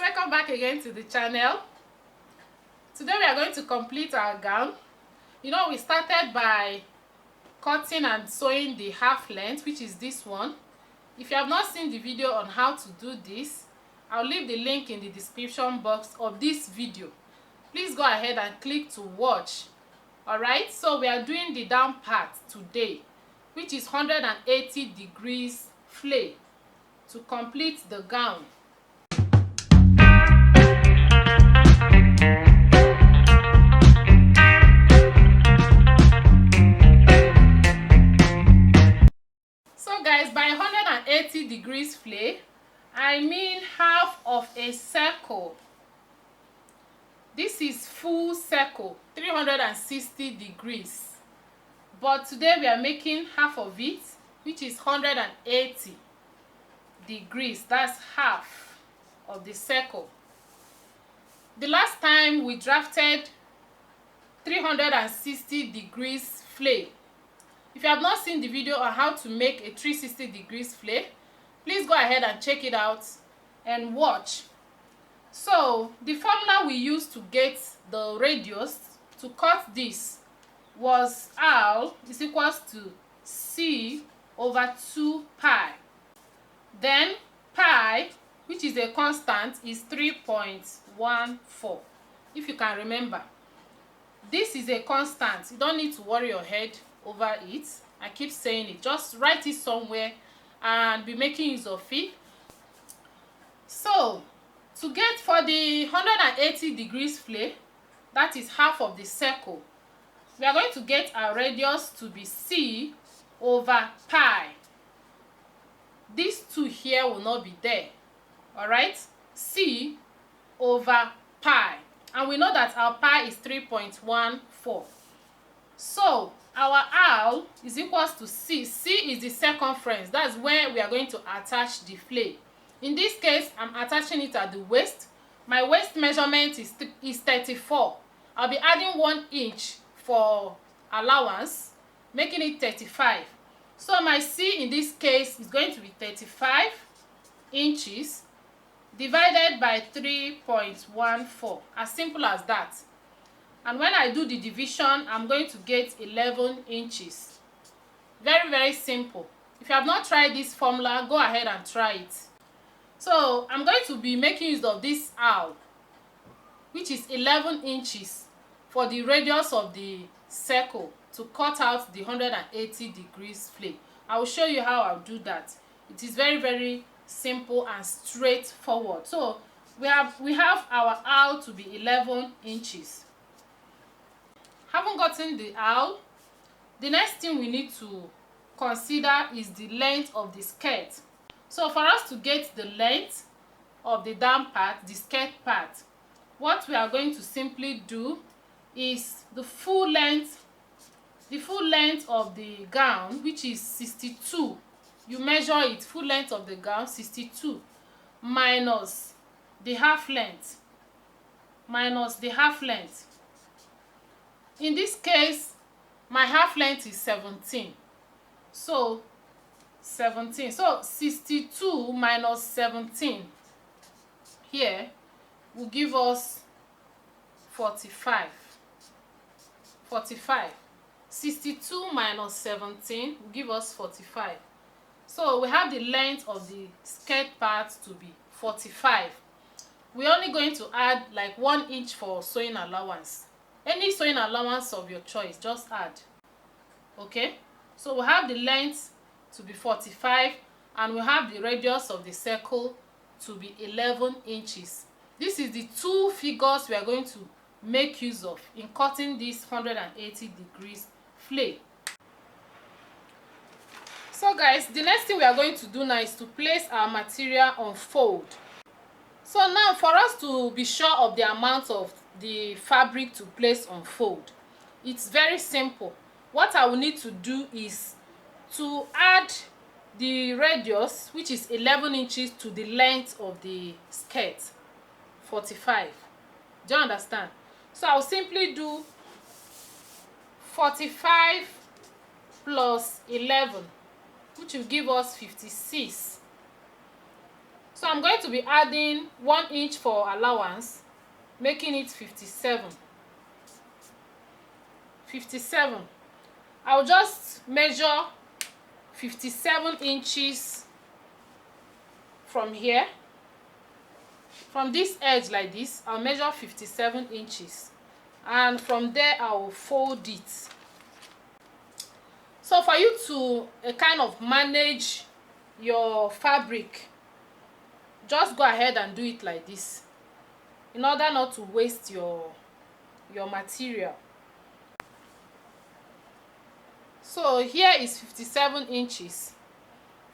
welcome back again to the channel. Today we are going to complete our gown. You know, we started by cutting and sewing the half length, which is this one. If you have not seen the video on how to do this, I'll leave the link in the description box of this video. Please go ahead and click to watch. Alright, so we are doing the down part today, which is 180 degrees flay to complete the gown. So guys, by 180 degrees flay, I mean half of a circle. This is full circle, 360 degrees. But today we are making half of it, which is 180 degrees. That's half of the circle. The last time we drafted 360 degrees flay. If you have not seen the video on how to make a 360 degrees flay, please go ahead and check it out and watch. So the formula we used to get the radius to cut this was R is equals to C over 2 pi. Then pi, which is a constant, is 3.14. If you can remember, this is a constant. You don't need to worry your head over it. I keep saying it. Just write it somewhere and be making use of it. So to get for the 180 degrees flay, that is half of the circle, we are going to get our radius to be C over pi. These two here will not be there. Alright, C over pi. And we know that our pi is 3.14. So our R is equals to C. C is the circumference. That's where we are going to attach the flay. In this case, I'm attaching it at the waist. My waist measurement is 34. I'll be adding 1 inch for allowance, making it 35. So my C in this case is going to be 35 inches divided by 3.14. As simple as that. And when I do the division, I'm going to get 11 inches. Very, very simple. If you have not tried this formula, go ahead and try it. So I'm going to be making use of this R, which is 11 inches for the radius of the circle to cut out the 180 degrees flay. I will show you how I'll do that. It is very, very simple and straightforward. So we have our R to be 11 inches. Having gotten the R, the next thing we need to consider is the length of the skirt. So for us to get the length of the down part, the skirt part, what we are going to simply do is the full length of the gown, which is 62. You measure it, full length of the gown, 62, minus the half length, In this case, my half length is 17. So 17. So 62 minus 17 here will give us 45. 62 minus 17 will give us 45. So we have the length of the skirt part to be 45. We're only going to add like 1 inch for sewing allowance. Any sewing allowance of your choice, just add. Okay, so we have the length to be 45 and we have the radius of the circle to be 11 inches. This is the two figures we are going to make use of in cutting this 180 degrees flay. So guys, the next thing we are going to do now is to place our material on fold. So now for us to be sure of the amount of the fabric to place on fold, it's very simple. What I will need to do is to add the radius, which is 11 inches, to the length of the skirt, 45. Do you understand? So I'll simply do 45 plus 11, which will give us 56. So I'm going to be adding 1 inch for allowance, making it 57. I'll just measure 57 inches from here. From this edge like this, I'll measure 57 inches. And from there, I'll fold it. So for you to kind of manage your fabric, just go ahead and do it like this, in order not to waste your material. So here is 57 inches.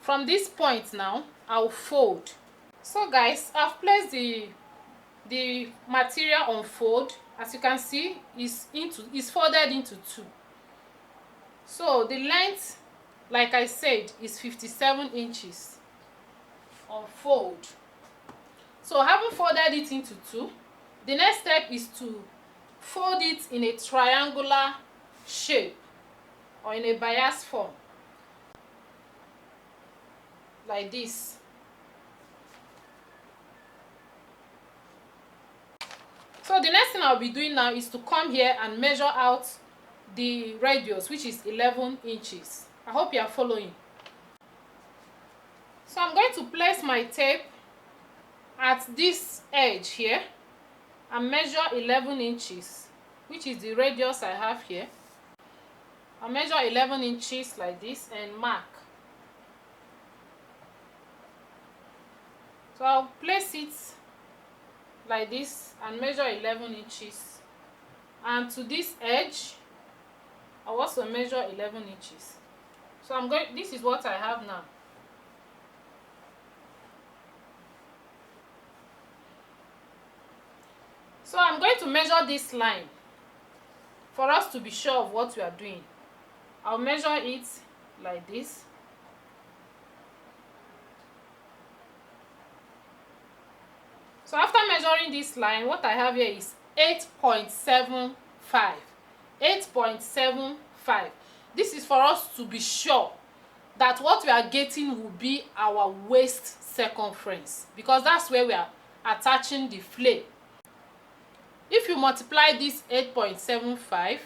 From this point now, I'll fold. So guys, I've placed the material on fold. As you can see, it's folded into 2. So the length, like I said, is 57 inches on fold. So having folded it into 2, the next step is to fold it in a triangular shape or in a bias form like this. So the next thing I'll be doing now is to come here and measure out the radius, which is 11 inches. I hope you are following. So I'm going to place my tape at this edge here and measure 11 inches, which is the radius I have here. I'll measure 11 inches like this and mark. So I'll place it like this and measure 11 inches. And to this edge, I'll also measure 11 inches. So this is what I have now. So I'm going to measure this line for us to be sure of what we are doing. I'll measure it like this. So after measuring this line, what I have here is 8.75. 8.75. This is for us to be sure that what we are getting will be our waist circumference, because that's where we are attaching the flare. If you multiply this 8.75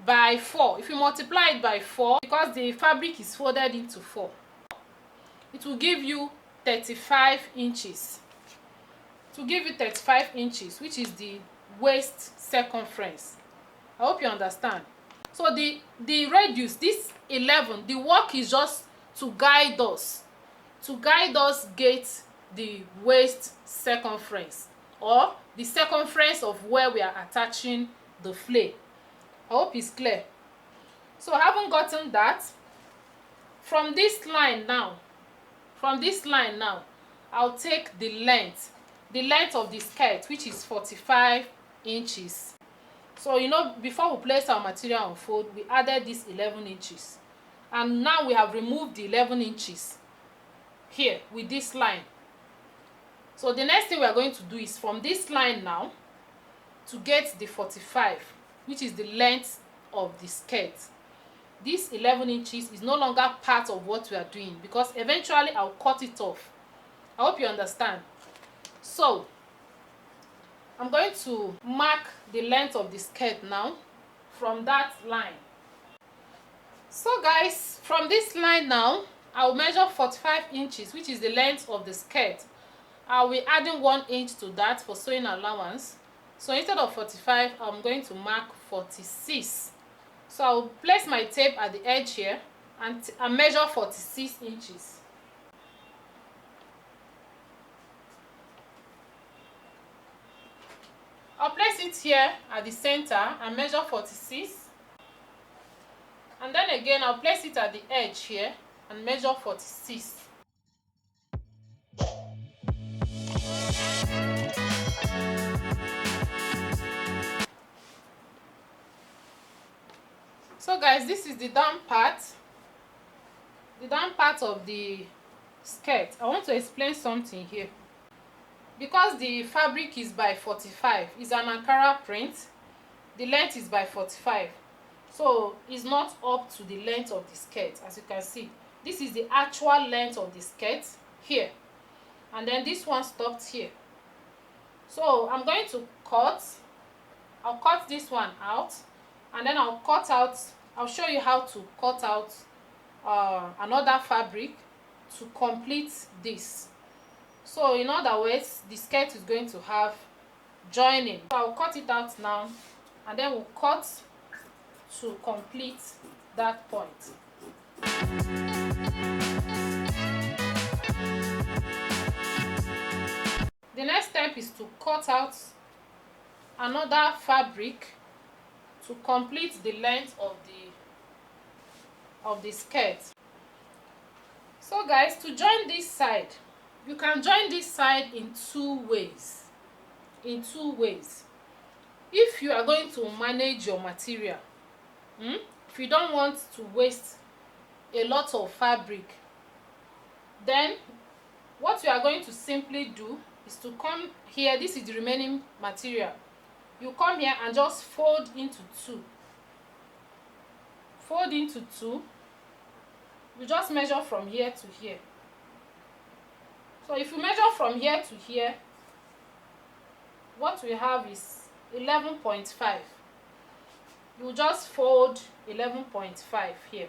by 4, if you multiply it by 4, because the fabric is folded into 4, it will give you 35 inches. To give you 35 inches, which is the waist circumference. I hope you understand. So the radius, this 11, the work is just to guide us get the waist circumference, or the circumference of where we are attaching the flare. I hope it's clear. So having gotten that, from this line now, I'll take the length of the skirt, which is 45 inches. So you know, before we place our material on fold, we added this 11 inches, and now we have removed the 11 inches here with this line. So the next thing we are going to do is from this line now to get the 45, which is the length of the skirt. This 11 inches is no longer part of what we are doing, because eventually I'll cut it off. I hope you understand. So I'm going to mark the length of the skirt now from that line. So guys, from this line now, I'll measure 45 inches, which is the length of the skirt. I'll be adding 1 inch to that for sewing allowance. So instead of 45, I'm going to mark 46. So I'll place my tape at the edge here and measure 46 inches. I'll place it here at the center and measure 46. And then again, I'll place it at the edge here and measure 46. So guys, this is the down part. The down part of the skirt. I want to explain something here. Because the fabric is by 45, it's an Ankara print, the length is by 45. So it's not up to the length of the skirt. As you can see, this is the actual length of the skirt here. and then this one stopped here. So I'm going to I'll cut this one out, and then I'll show you how to cut out another fabric to complete this. So in other words, the skirt is going to have joining. So I'll cut it out now, and then we'll cut to complete that point. The next step is to cut out another fabric to complete the length of the skirt. So guys, to join this side, you can join this side in two ways. If you are going to manage your material, if you don't want to waste a lot of fabric, then what you are going to simply do is to come here. This is the remaining material. You come here and just fold into two. You just measure from here to here. So if you measure from here to here, what we have is 11.5. You just fold 11.5 here.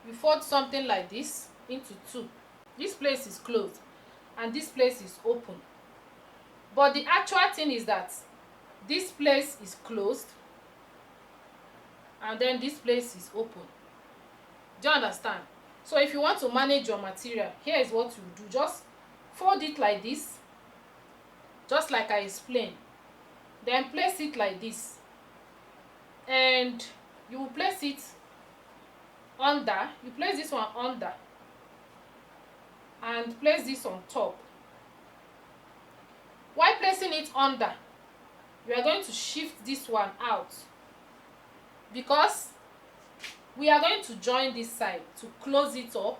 You fold something like this into two. This place is closed and this place is open. But the actual thing is that this place is closed and then this place is open. Do you understand? So if you want to manage your material, here is what you do. Just fold it like this, just like I explained. Then place it like this, and you will place it under. You place this one under and place this on top. While placing it under, you are going to shift this one out, because we are going to join this side to close it up,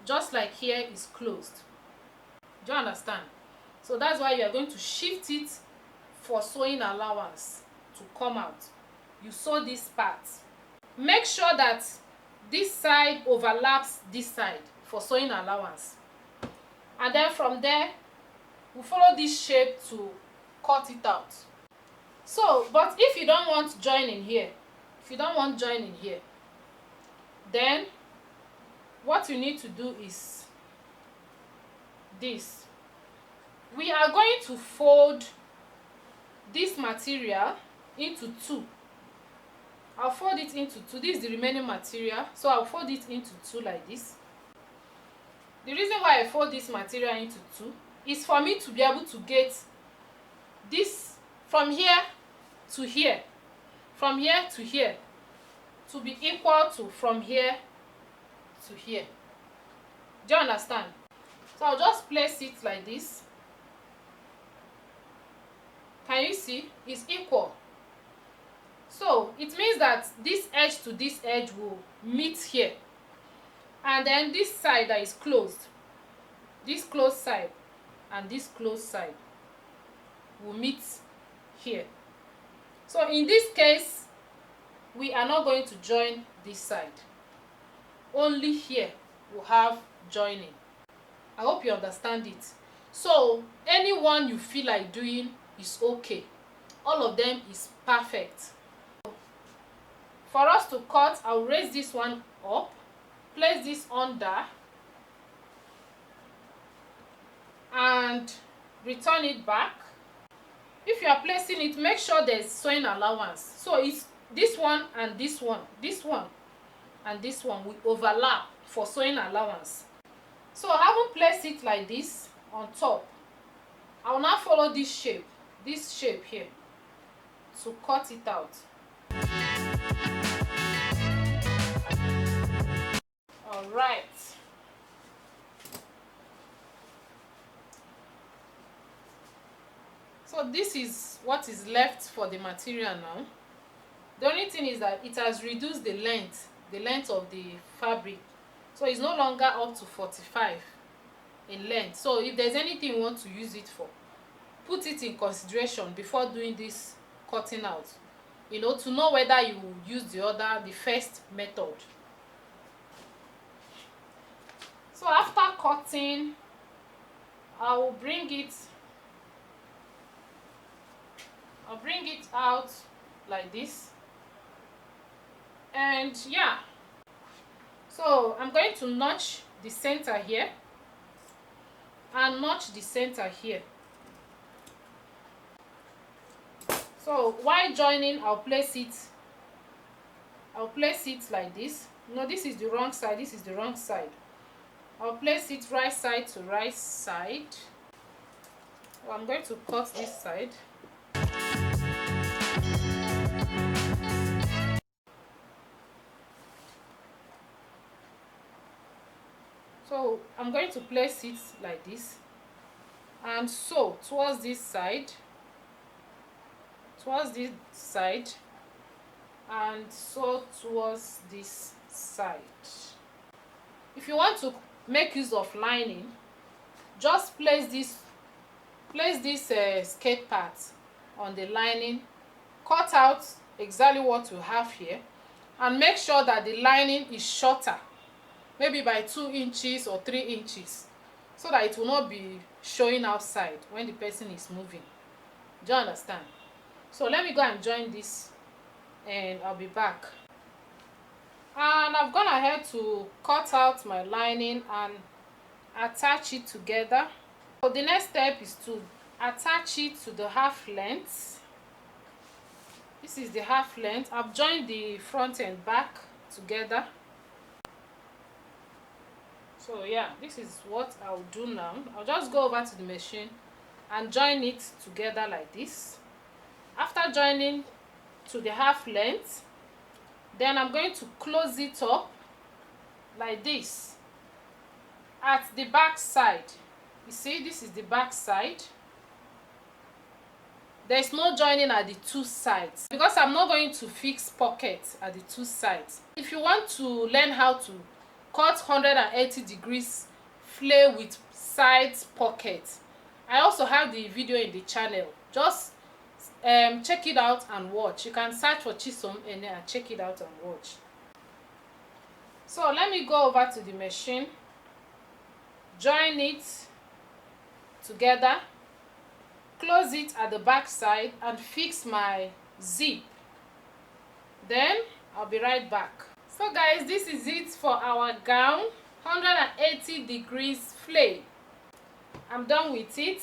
just like here is closed. Do you understand? So that's why you are going to shift it for sewing allowance to come out. You sew this part. Make sure that this side overlaps this side for sewing allowance, and then from there we follow this shape to cut it out. So, but if you don't want joining here, then what you need to do is this. We are going to fold this material into two. I'll fold it into two. This is the remaining material, so I'll fold it into two like this. The reason why I fold this material into two is for me to be able to get this from here to here, from here to here, to be equal to from here to here. Do you understand? So I'll just place it like this. Can you see? It's equal. So it means that this edge to this edge will meet here, and then this side that is closed, this closed side and this closed side will meet here. So in this case, we are not going to join this side. Only here will have joining. I hope you understand it. So any one you feel like doing is okay. All of them is perfect. For us to cut, I'll raise this one up, place this under, and return it back. If you are placing it, make sure there's sewing allowance. So it's this one and this one, this one and this one will overlap for sewing allowance. So having placed it like this on top, I will now follow this shape here to cut it out. All right. So this is what is left for the material now. The only thing is that it has reduced the length of the fabric. So it's no longer up to 45 in length. So if there's anything you want to use it for, put it in consideration before doing this cutting out. you know, to know whether you use the first method. So after cutting, I will bring it out like this. And yeah, so I'm going to notch the center here and notch the center here. So while joining, I'll place it like this. No, this is the wrong side, this is the wrong side. I'll place it right side to right side. So I'm going to cut this side. So I'm going to place it like this, and so towards this side, and so towards this side. If you want to make use of lining, just place this skirt part on the lining, cut out exactly what you have here, and make sure that the lining is shorter, maybe by 2 inches or 3 inches, so that it will not be showing outside when the person is moving. Do you understand? So let me go and join this and I'll be back. And I've gone ahead to cut out my lining and attach it together. So the next step is to attach it to the half length. This is the half length. I've joined the front and back together. So yeah, this is what I'll do now. I'll just go over to the machine and join it together like this. After joining to the half length, then I'm going to close it up like this at the back side. You see, this is the back side. There's no joining at the 2 sides because I'm not going to fix pockets at the 2 sides. If you want to learn how to cut 180 degrees flay with side pockets, I also have the video in the channel. Just check it out and watch. You can search for Chisom and then check it out and watch. So let me go over to the machine, join it together, close it at the back side and fix my zip. Then I'll be right back. So guys, this is it for our gown, 180 degrees flay. I'm done with it.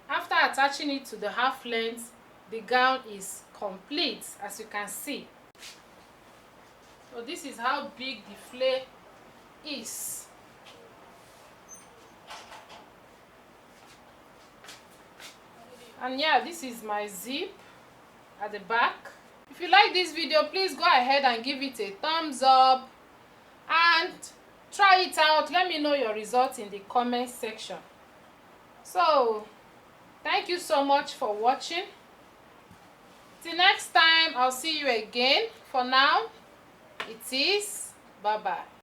After attaching it to the half length, the gown is complete, as you can see. So this is how big the flay is. And yeah, this is my zip at the back. If you like this video, please go ahead and give it a thumbs up and try it out. Let me know your results in the comment section. So thank you so much for watching. Till next time, I'll see you again. For now, it is bye bye.